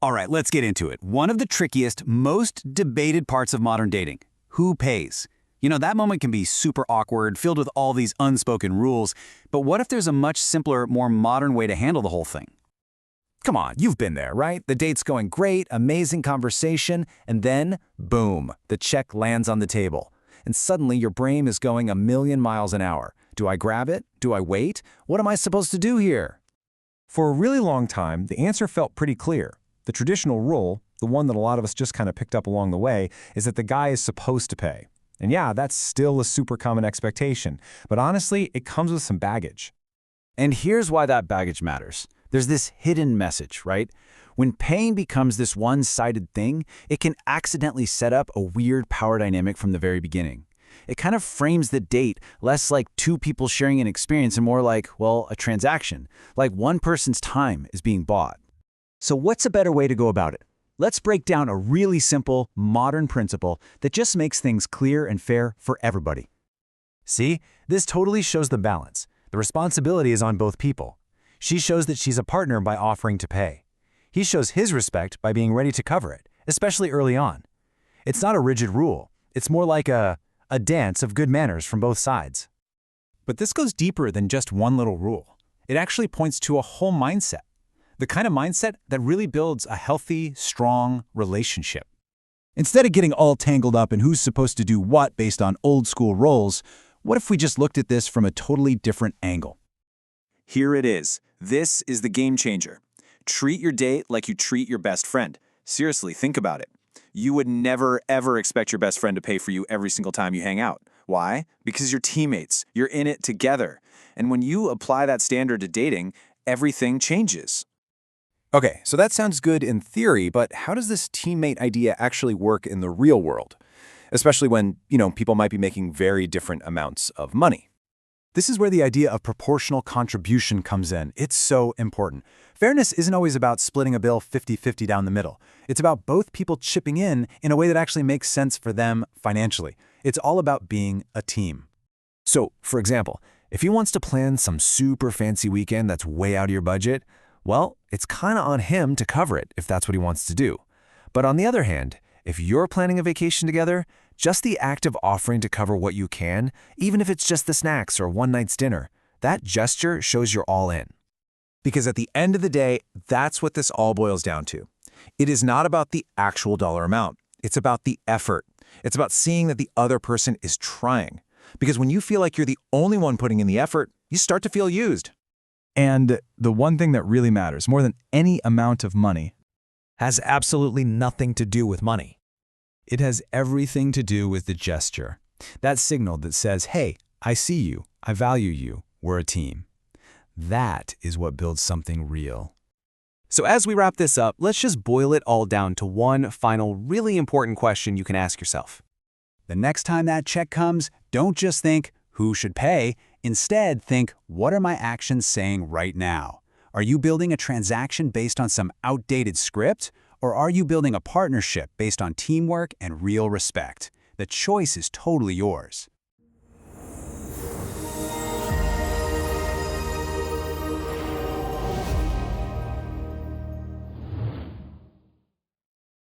All right, let's get into it. One of the trickiest, most debated parts of modern dating. Who pays? That moment can be super awkward, filled with all these unspoken rules, but what if there's a much simpler, more modern way to handle the whole thing? Come on, you've been there, right? The date's going great, amazing conversation, and then, boom, the check lands on the table. And suddenly your brain is going a million miles an hour. Do I grab it? Do I wait? What am I supposed to do here? For a really long time, the answer felt pretty clear. The traditional rule, the one that a lot of us just kind of picked up along the way, is that the guy is supposed to pay. And yeah, that's still a super common expectation, but honestly, it comes with some baggage. And here's why that baggage matters. There's this hidden message, right? When paying becomes this one-sided thing, it can accidentally set up a weird power dynamic from the very beginning. It kind of frames the date less like two people sharing an experience and more like, well, a transaction, like one person's time is being bought. So what's a better way to go about it? Let's break down a really simple, modern principle that just makes things clear and fair for everybody. See, this totally shows the balance. The responsibility is on both people. She shows that she's a partner by offering to pay. He shows his respect by being ready to cover it, especially early on. It's not a rigid rule. It's more like a dance of good manners from both sides. But this goes deeper than just one little rule. It actually points to a whole mindset. The kind of mindset that really builds a healthy, strong relationship. Instead of getting all tangled up in who's supposed to do what based on old-school roles, what if we just looked at this from a totally different angle? Here it is. This is the game changer. Treat your date like you treat your best friend. Seriously, think about it. You would never, ever expect your best friend to pay for you every single time you hang out. Why? Because you're teammates. You're in it together. And when you apply that standard to dating, everything changes. Okay, so that sounds good in theory, but how does this teammate idea actually work in the real world? Especially when, people might be making very different amounts of money. This is where the idea of proportional contribution comes in. It's so important. Fairness isn't always about splitting a bill 50-50 down the middle. It's about both people chipping in a way that actually makes sense for them financially. It's all about being a team. So, for example, if he wants to plan some super fancy weekend that's way out of your budget, well, it's kind of on him to cover it if that's what he wants to do. But on the other hand, if you're planning a vacation together, just the act of offering to cover what you can, even if it's just the snacks or one night's dinner, that gesture shows you're all in. Because at the end of the day, that's what this all boils down to. It is not about the actual dollar amount. It's about the effort. It's about seeing that the other person is trying. Because when you feel like you're the only one putting in the effort, you start to feel used. And the one thing that really matters, more than any amount of money, Has absolutely nothing to do with money. it has everything to do with the gesture. That signal that says, hey, I see you, I value you, we're a team. That is what builds something real. So as we wrap this up, let's just boil it all down to one final, really important question you can ask yourself. The next time that check comes, don't just think, who should pay? Instead, think, what are my actions saying right now? Are you building a transaction based on some outdated script? Or are you building a partnership based on teamwork and real respect? The choice is totally yours.